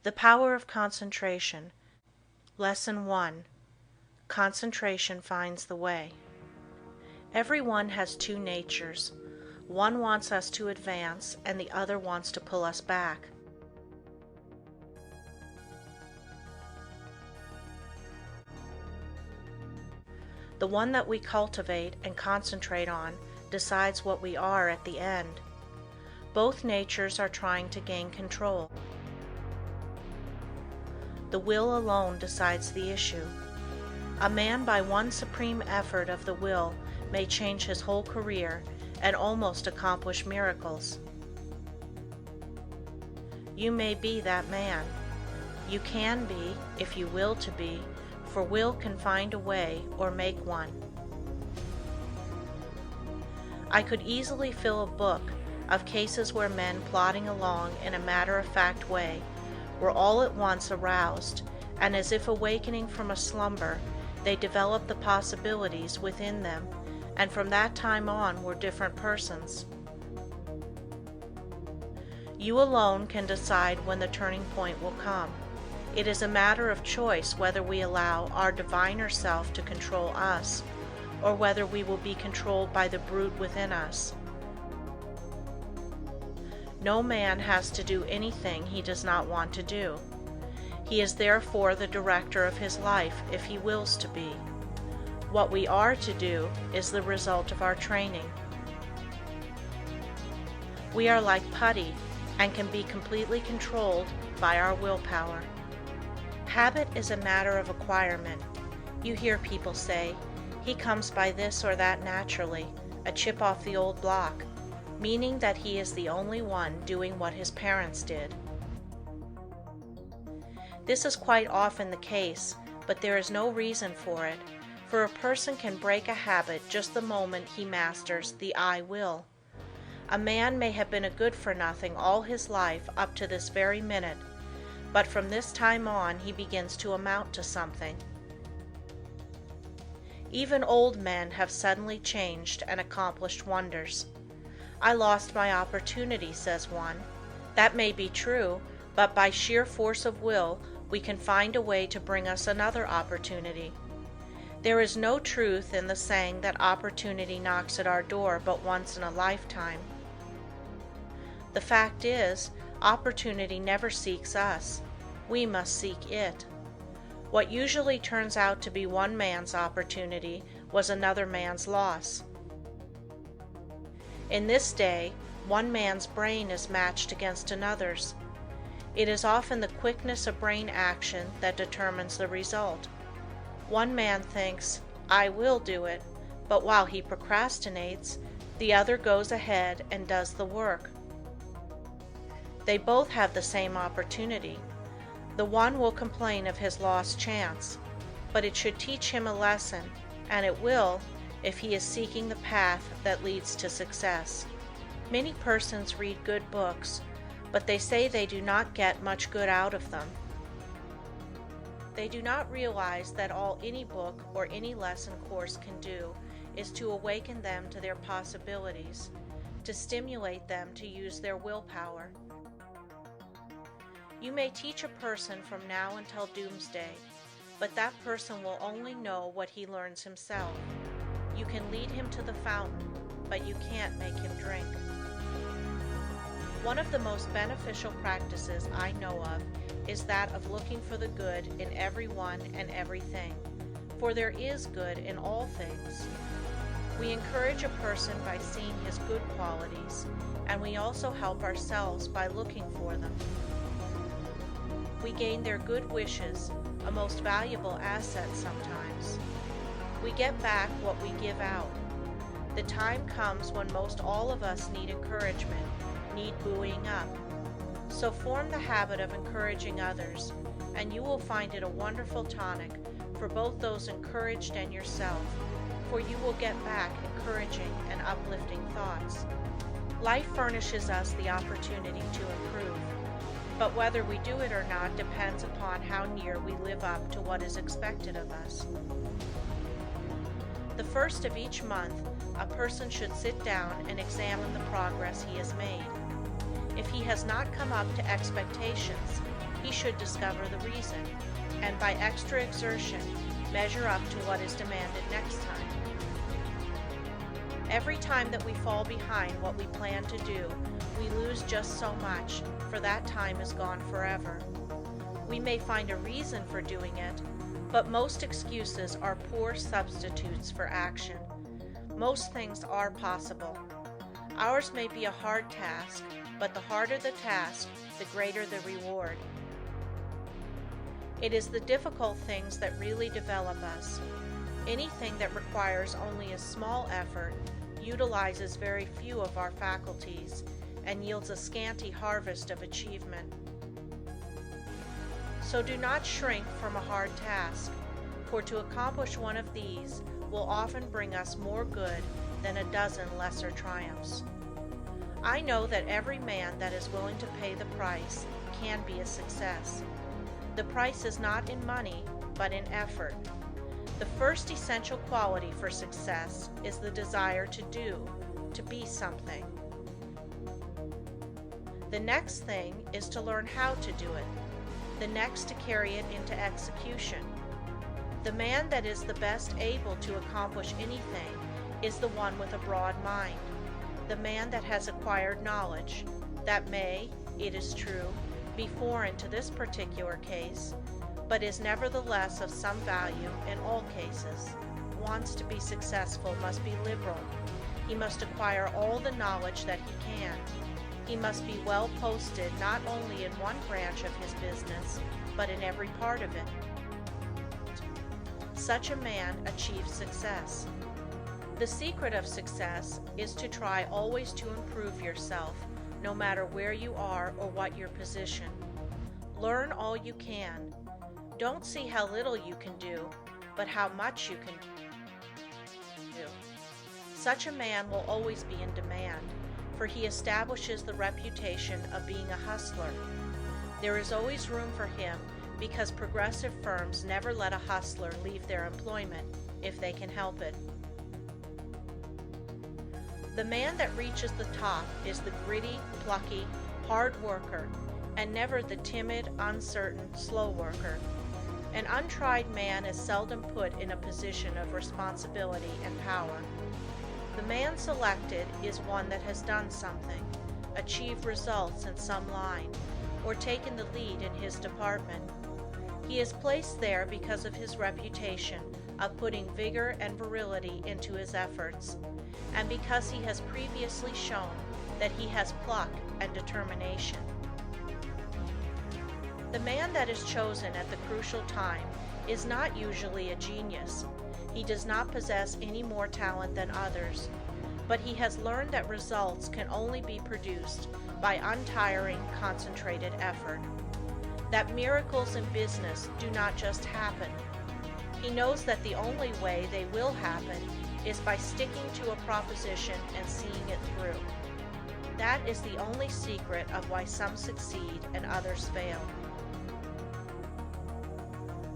The Power of Concentration. Lesson 1. Concentration finds the way. Everyone has two natures. One wants us to advance, and the other wants to pull us back. The one that we cultivate and concentrate on decides what we are at the end. Both natures are trying to gain control. The will alone decides the issue. A man by one supreme effort of the will may change his whole career and almost accomplish miracles. You may be that man. You can be, if you will to be, for will can find a way or make one. I could easily fill a book of cases where men plodding along in a matter-of-fact way were all at once aroused, and as if awakening from a slumber, they developed the possibilities within them, and from that time on were different persons. You alone can decide when the turning point will come. It is a matter of choice whether we allow our diviner self to control us, or whether we will be controlled by the brute within us. No man has to do anything he does not want to do. He is therefore the director of his life if he wills to be. What we are to do is the result of our training. We are like putty and can be completely controlled by our willpower. Habit is a matter of acquirement. You hear people say, "He comes by this or that naturally, a chip off the old block," meaning that he is the only one doing what his parents did. This is quite often the case, but there is no reason for it, for a person can break a habit just the moment he masters the I will. A man may have been a good-for-nothing all his life up to this very minute, but from this time on he begins to amount to something. Even old men have suddenly changed and accomplished wonders. "I lost my opportunity," says one. That may be true, but by sheer force of will we can find a way to bring us another opportunity. There is no truth in the saying that opportunity knocks at our door but once in a lifetime. The fact is, opportunity never seeks us. We must seek it. What usually turns out to be one man's opportunity was another man's loss. In this day, one man's brain is matched against another's. It is often the quickness of brain action that determines the result. One man thinks, "I will do it," but while he procrastinates, the other goes ahead and does the work. They both have the same opportunity. The one will complain of his lost chance, but it should teach him a lesson, and it will, if he is seeking the path that leads to success. Many persons read good books, but they say they do not get much good out of them. They do not realize that all any book or any lesson course can do is to awaken them to their possibilities, to stimulate them to use their willpower. You may teach a person from now until doomsday, but that person will only know what he learns himself. You can lead him to the fountain, but you can't make him drink. One of the most beneficial practices I know of is that of looking for the good in everyone and everything, for there is good in all things. We encourage a person by seeing his good qualities, and we also help ourselves by looking for them. We gain their good wishes, a most valuable asset sometimes. We get back what we give out. The time comes when most all of us need encouragement, need buoying up. So form the habit of encouraging others, and you will find it a wonderful tonic for both those encouraged and yourself, for you will get back encouraging and uplifting thoughts. Life furnishes us the opportunity to improve, but whether we do it or not depends upon how near we live up to what is expected of us. The first of each month, a person should sit down and examine the progress he has made. If he has not come up to expectations, he should discover the reason, and by extra exertion, measure up to what is demanded next time. Every time that we fall behind what we plan to do, we lose just so much, for that time is gone forever. We may find a reason for doing it, but most excuses are poor substitutes for action. Most things are possible. Ours may be a hard task, but the harder the task, the greater the reward. It is the difficult things that really develop us. Anything that requires only a small effort utilizes very few of our faculties and yields a scanty harvest of achievement. So do not shrink from a hard task, for to accomplish one of these will often bring us more good than a dozen lesser triumphs. I know that every man that is willing to pay the price can be a success. The price is not in money, but in effort. The first essential quality for success is the desire to do, to be something. The next thing is to learn how to do it. The next to carry it into execution. The man that is the best able to accomplish anything is the one with a broad mind, the man that has acquired knowledge, that may, it is true, be foreign to this particular case, but is nevertheless of some value in all cases. Wants to be successful must be liberal. He must acquire all the knowledge that he can. He must be well posted not only in one branch of his business, but in every part of it. Such a man achieves success. The secret of success is to try always to improve yourself, no matter where you are or what your position. Learn all you can. Don't see how little you can do, but how much you can do. Such a man will always be in demand, for he establishes the reputation of being a hustler. There is always room for him because progressive firms never let a hustler leave their employment if they can help it. The man that reaches the top is the gritty, plucky, hard worker, and never the timid, uncertain, slow worker. An untried man is seldom put in a position of responsibility and power. The man selected is one that has done something, achieved results in some line, or taken the lead in his department. He is placed there because of his reputation of putting vigor and virility into his efforts, and because he has previously shown that he has pluck and determination. The man that is chosen at the crucial time is not usually a genius. He does not possess any more talent than others, but he has learned that results can only be produced by untiring, concentrated effort. That miracles in business do not just happen. He knows that the only way they will happen is by sticking to a proposition and seeing it through. That is the only secret of why some succeed and others fail.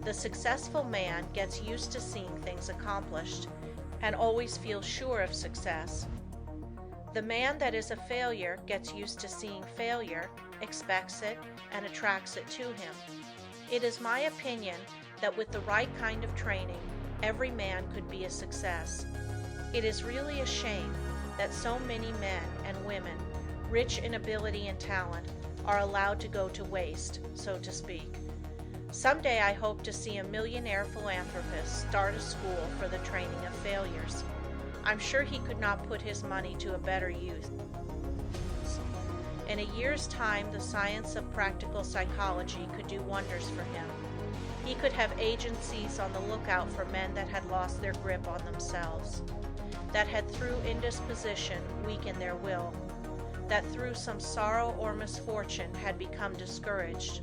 The successful man gets used to seeing things accomplished and always feels sure of success. The man that is a failure gets used to seeing failure, expects it, and attracts it to him. It is my opinion that with the right kind of training, every man could be a success. It is really a shame that so many men and women, rich in ability and talent, are allowed to go to waste, so to speak. Someday I hope to see a millionaire philanthropist start a school for the training of failures. I'm sure he could not put his money to a better use. In a year's time, the science of practical psychology could do wonders for him. He could have agencies on the lookout for men that had lost their grip on themselves, that had through indisposition weakened their will, that through some sorrow or misfortune had become discouraged.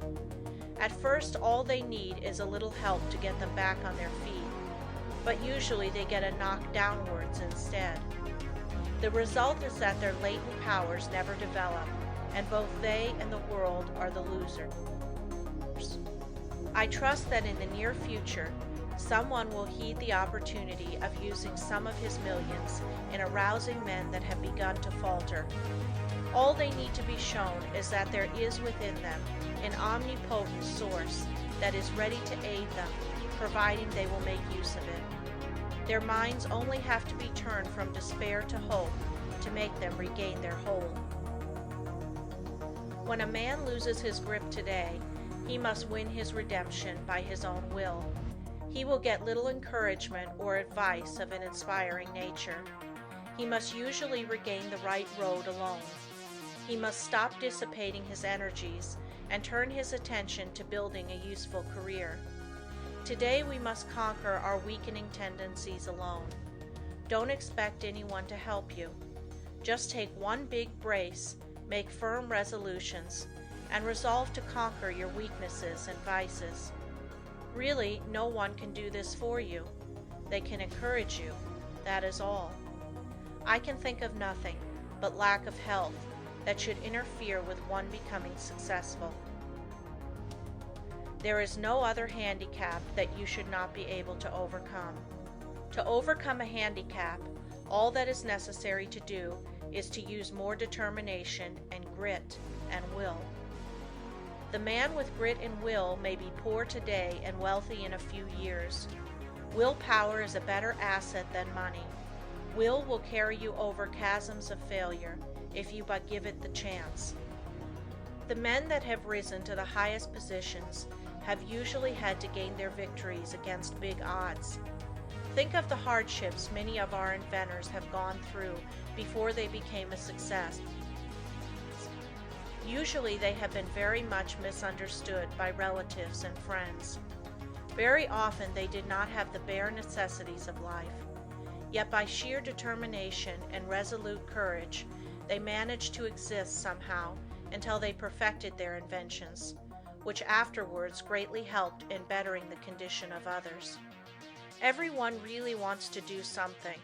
At first, all they need is a little help to get them back on their feet, but usually they get a knock downwards instead. The result is that their latent powers never develop, and both they and the world are the losers. I trust that in the near future, someone will heed the opportunity of using some of his millions in arousing men that have begun to falter. All they need to be shown is that there is within them an omnipotent source that is ready to aid them, providing they will make use of it. Their minds only have to be turned from despair to hope to make them regain their hold. When a man loses his grip today, he must win his redemption by his own will. He will get little encouragement or advice of an inspiring nature. He must usually regain the right road alone. He must stop dissipating his energies and turn his attention to building a useful career. Today we must conquer our weakening tendencies alone. Don't expect anyone to help you. Just take one big brace, make firm resolutions, and resolve to conquer your weaknesses and vices. Really, no one can do this for you. They can encourage you, that is all. I can think of nothing but lack of health that should interfere with one becoming successful. There is no other handicap that you should not be able to overcome. To overcome a handicap, all that is necessary to do is to use more determination and grit and will. The man with grit and will may be poor today and wealthy in a few years. Willpower is a better asset than money. Will carry you over chasms of failure if you but give it the chance. The men that have risen to the highest positions have usually had to gain their victories against big odds. Think of the hardships many of our inventors have gone through before they became a success. Usually they have been very much misunderstood by relatives and friends. Very often they did not have the bare necessities of life. Yet by sheer determination and resolute courage, they managed to exist somehow until they perfected their inventions, which afterwards greatly helped in bettering the condition of others. Everyone really wants to do something,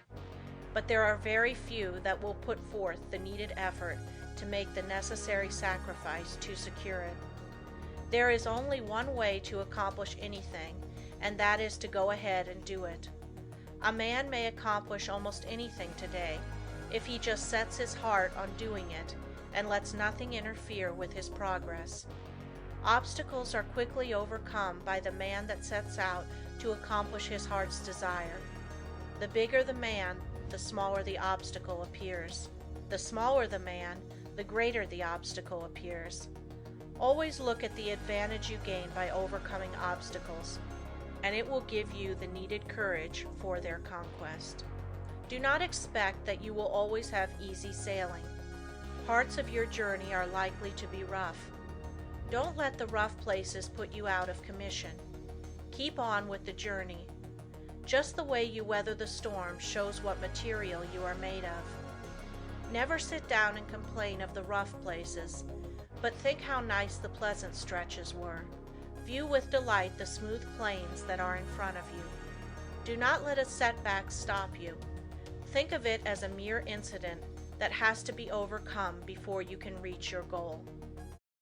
but there are very few that will put forth the needed effort to make the necessary sacrifice to secure it. There is only one way to accomplish anything, and that is to go ahead and do it. A man may accomplish almost anything today if he just sets his heart on doing it and lets nothing interfere with his progress. Obstacles are quickly overcome by the man that sets out to accomplish his heart's desire. The bigger the man, the smaller the obstacle appears. The smaller the man, the greater the obstacle appears. Always look at the advantage you gain by overcoming obstacles, and it will give you the needed courage for their conquest. Do not expect that you will always have easy sailing. Parts of your journey are likely to be rough. Don't let the rough places put you out of commission. Keep on with the journey. Just the way you weather the storm shows what material you are made of. Never sit down and complain of the rough places, but think how nice the pleasant stretches were. View with delight the smooth plains that are in front of you. Do not let a setback stop you. Think of it as a mere incident that has to be overcome before you can reach your goal.